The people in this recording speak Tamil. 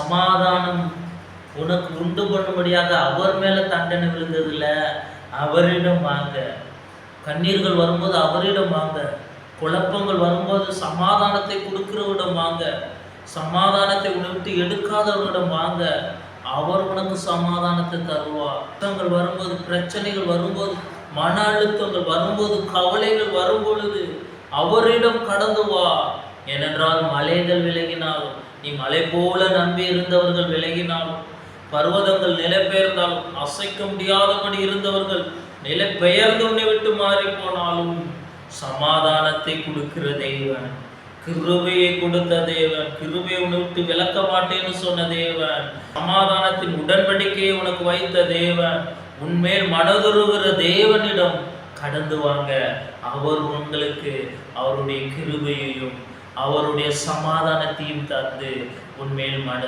சமாதானம் உனக்கு உண்டு பண்ணும்படியாக அவர் மேல தண்டனை விழுந்ததில்ல. அவரிடம் வாங்க. கண்ணீர்கள் வரும்போது அவரிடம் வாங்க. குழப்பங்கள் வரும்போது சமாதானத்தை கொடுக்கிறவரிடம் வாங்க. சமாதானத்தை உன்னை விட்டு எடுக்காதவரிடம் வாங்க. அவர் உனக்கு சமாதானத்தை தருவார். கஷ்டங்கள் வரும்போது, பிரச்சனைகள் வரும்போது, மன அழுத்தங்கள் வரும்போது, கவலைகள் வரும் பொழுது அவரிடம் கடந்து வா. ஏனென்றால் மலைகள் விலகினாலும், நீ மலை போல நம்பி இருந்தவர்கள் விலகினாலும், பர்வதங்கள் நிலை பெயர்ந்தாலும், அசைக்க முடியாதபடி இருந்தவர்கள் நிலை பெயர்ந்து உன்னை விட்டு மாறி போனாலும், சமாதானத்தை கொடுக்கிற தேவன், கிருபையை கொடுத்த தேவன், கிருபையை உன்னை விட்டு விலக்க மாட்டேன்னு சொன்ன தேவன், சமாதானத்தின் உடன்படிக்கையை உனக்கு வைத்த தேவன், உன்மேல் மனதுருகிற தேவனிடம் கடந்து வாங்க. அவர் உங்களுக்கு அவருடைய கிருபையையும் அவருடைய சமாதானத்தையும் தந்து உன்மேல் மன